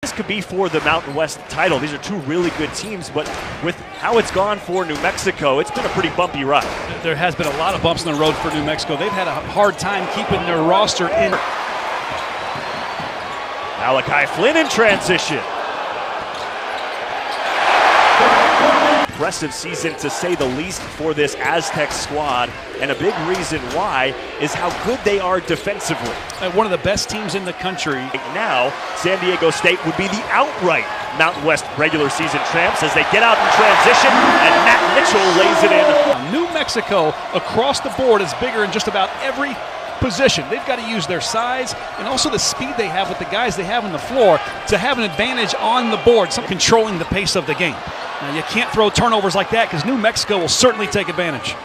This could be for the Mountain West title. These are two really good teams, but with how it's gone for New Mexico, it's been a pretty bumpy ride. There has been a lot of bumps in the road for New Mexico. They've had a hard time keeping their roster in. Malachi Flynn in transition. Impressive season to say the least for this Aztec squad, and a big reason why is how good they are defensively. One of the best teams in the country. Right now, San Diego State would be the outright Mountain West regular season champs as they get out in transition, and Matt Mitchell lays it in. New Mexico across the board is bigger in just about every position. They've got to use their size and also the speed they have with the guys they have on the floor to have an advantage on the board, some controlling the pace of the game. Now, you can't throw turnovers like that because New Mexico will certainly take advantage.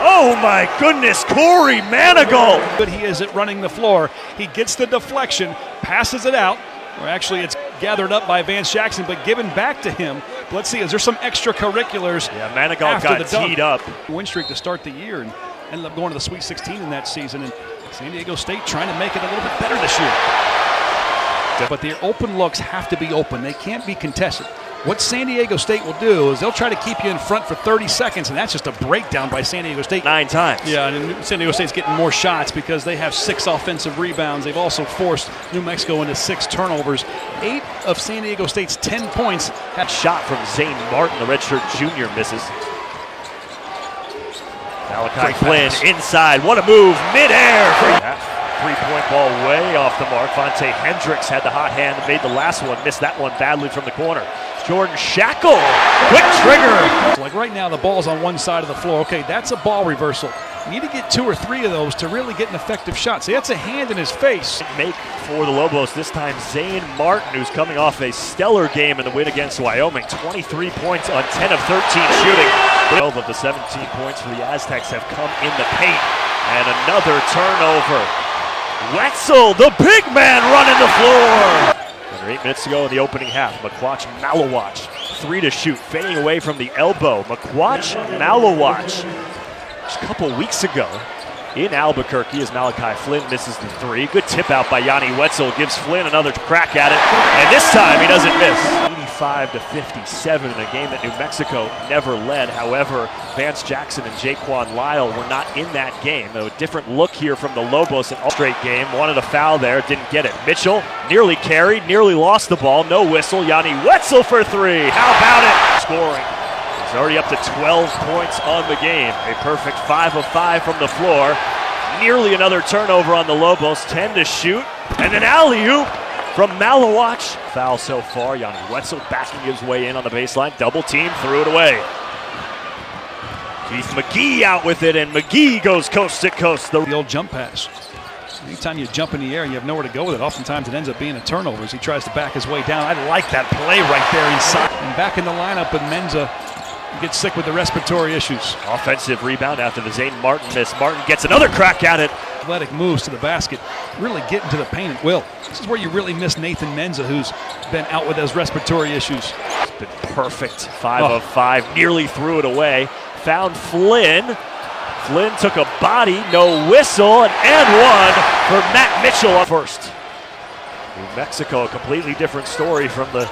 Oh my goodness, Corey Manigault! But he is at running the floor. He gets the deflection, passes it out, or actually it's gathered up by Vance Jackson, but given back to him. Let's see, is there some extracurriculars? Yeah, Manigault got teed up. Win streak to start the year and ended up going to the Sweet 16 in that season. And San Diego State trying to make it a little bit better this year. But their open looks have to be open. They can't be contested. What San Diego State will do is they'll try to keep you in front for 30 seconds, and that's just a breakdown by San Diego State. 9 times. Yeah, and San Diego State's getting more shots because they have 6 offensive rebounds. They've also forced New Mexico into 6 turnovers. 8 of San Diego State's 10 points have shot from Zane Martin, the redshirt junior, misses. Malachi Flynn inside. What a move, midair. Three-point ball way off the mark. Vontae Hendricks had the hot hand, made the last one, missed that one badly from the corner. Jordan Shackle, quick trigger. Like right now, the ball's on one side of the floor. Okay, that's a ball reversal. You need to get 2 or 3 of those to really get an effective shot. See, that's a hand in his face. Make for the Lobos, this time Zane Martin, who's coming off a stellar game in the win against Wyoming. 23 points on 10 of 13 shooting. 12 of the 17 points for the Aztecs have come in the paint. And another turnover. Wetzel, the big man, running the floor. Under 8 minutes to go in the opening half. McQuatch, Malawach, 3 to shoot, fading away from the elbow. McQuatch, Malawach. Just a couple weeks ago in Albuquerque as Malachi Flynn misses the 3. Good tip out by Yanni Wetzel, gives Flynn another crack at it, and this time he doesn't miss. 85-57 in a game that New Mexico never led. However, Vance Jackson and Jaquan Lyle were not in that game. A different look here from the Lobos in all straight game. Wanted a foul there, didn't get it. Mitchell nearly carried, nearly lost the ball. No whistle. Yanni Wetzel for 3. How about it? Scoring. He's already up to 12 points on the game. A perfect 5 of 5 from the floor. Nearly another turnover on the Lobos. 10 to shoot. And an alley-oop from Malawach. Foul so far. Yanni Wetzel backing his way in on the baseline. Double team, threw it away. Keith McGee out with it, and McGee goes coast to coast. The old jump pass. Anytime you jump in the air and you have nowhere to go with it, oftentimes it ends up being a turnover as he tries to back his way down. I like that play right there inside. And back in the lineup with Menza. Gets sick with the respiratory issues. Offensive rebound after the Zane Martin miss. Martin gets another crack at it. Athletic moves to the basket, really getting to the paint at will. This is where you really miss Nathan Menza, who's been out with those respiratory issues. It's been perfect. 5 of 5, nearly threw it away. Found Flynn. Flynn took a body, no whistle, and one for Matt Mitchell up first. New Mexico, a completely different story from the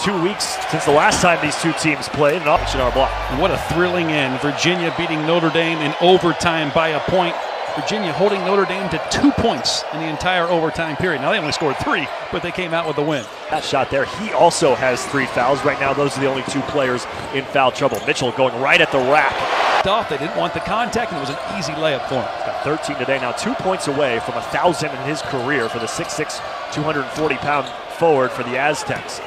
2 weeks since the last time these two teams played in our block. And what a thrilling end. Virginia beating Notre Dame in overtime by a point. Virginia holding Notre Dame to 2 points in the entire overtime period. Now they only scored 3, but they came out with the win. That shot there, he also has 3 fouls. Right now, those are the only 2 players in foul trouble. Mitchell going right at the rack. They didn't want the contact, and it was an easy layup for him. He's got 13 today, now 2 points away from 1,000 in his career for the 6'6", 240-pound forward for the Aztecs.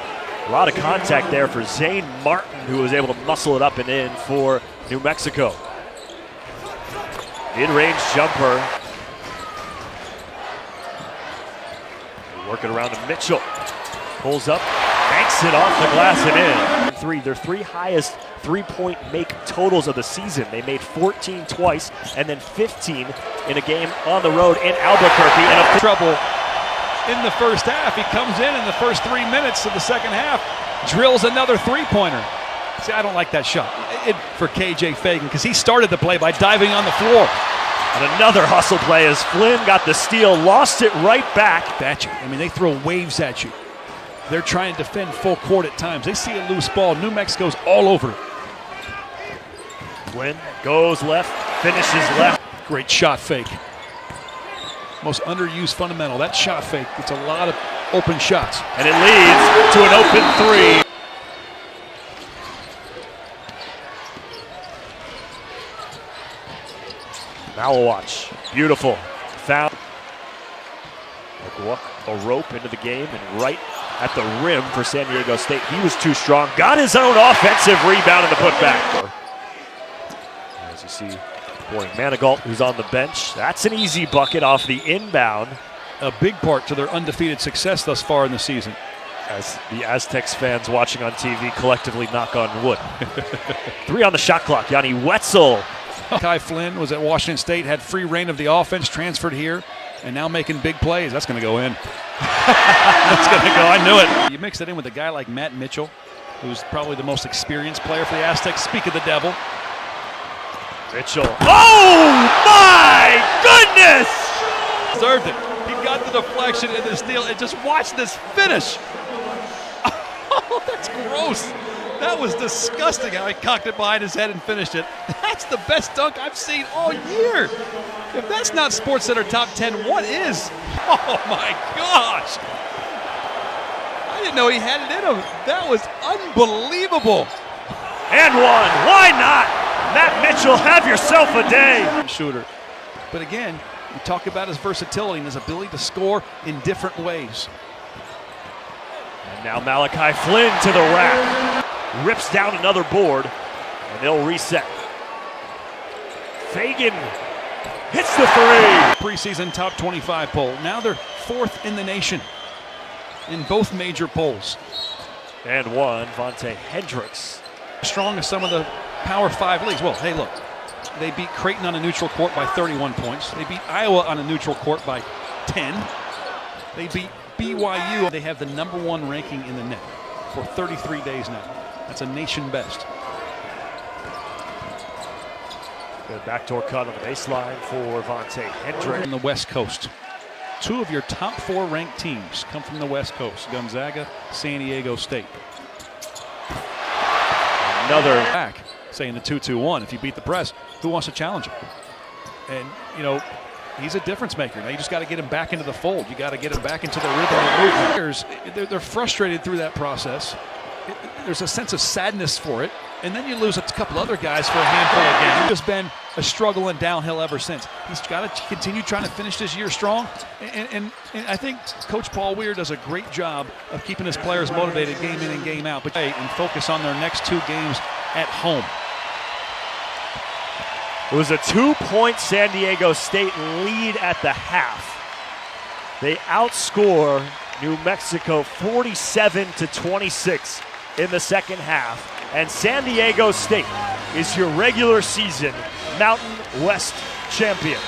A lot of contact there for Zane Martin, who was able to muscle it up and in for New Mexico. Mid-range jumper. Working around to Mitchell. Pulls up, banks it off the glass and in. 3, their 3 highest three-point make totals of the season. They made 14 twice and then 15 in a game on the road in Albuquerque. And trouble in the first half. He comes in the first 3 minutes of the second half, drills another three-pointer. See, I don't like that shot for KJ Fagan because he started the play by diving on the floor. And another hustle play as Flynn got the steal, lost it right back. At you. I mean, they throw waves at you. They're trying to defend full court at times. They see a loose ball. New Mexico's all over it. Flynn goes left, finishes left. Great shot fake. Most underused fundamental. That shot fake gets a lot of open shots. And it leads to an open three. Malawatch, beautiful. Found a rope into the game and right at the rim for San Diego State. He was too strong. Got his own offensive rebound in the putback. As you see, Manigault, who's on the bench. That's an easy bucket off the inbound. A big part to their undefeated success thus far in the season. As the Aztecs fans watching on TV collectively knock on wood. 3 on the shot clock. Yanni Wetzel. Kai Flynn was at Washington State, had free reign of the offense, transferred here, and now making big plays. That's going to go in. That's going to go. I knew it. You mix it in with a guy like Matt Mitchell, who's probably the most experienced player for the Aztecs. Speak of the devil. Mitchell. Oh, my goodness! Deserved it. He got the deflection and the steal, and just watch this finish. Oh, that's gross. That was disgusting how he cocked it behind his head and finished it. That's the best dunk I've seen all year. If that's not SportsCenter top 10, what is? Oh my gosh. I didn't know he had it in him. That was unbelievable. And one. Why not? Matt Mitchell, have yourself a day. Shooter. But again, we talk about his versatility and his ability to score in different ways. And now Malachi Flynn to the rack. Rips down another board, and they'll reset. Fagan hits the three. Preseason top 25 poll. Now they're 4th in the nation in both major polls. And one, Vontae Hendricks. Strong as some of the Power 5 leagues. Well, hey, look. They beat Creighton on a neutral court by 31 points. They beat Iowa on a neutral court by 10. They beat BYU. They have the #1 ranking in the net for 33 days now. That's a nation best. Good backdoor cut on the baseline for Vontae Hendricks. On the West Coast. 2 of your top 4 ranked teams come from the West Coast. Gonzaga, San Diego State. Another back, saying the 2-2-1. If you beat the press, who wants to challenge him? And, you know, he's a difference maker. Now you just got to get him back into the fold. You got to get him back into the rhythm of movement. They're frustrated through that process. There's a sense of sadness for it, and then you lose a couple other guys for a handful of games. It's just been a struggle and downhill ever since. He's got to continue trying to finish this year strong, and I think Coach Paul Weir does a great job of keeping his players motivated game in and game out, and focus on their next 2 games at home. It was a 2-point San Diego State lead at the half. They outscore New Mexico 47-26 in the second half. And San Diego State is your regular season Mountain West champion.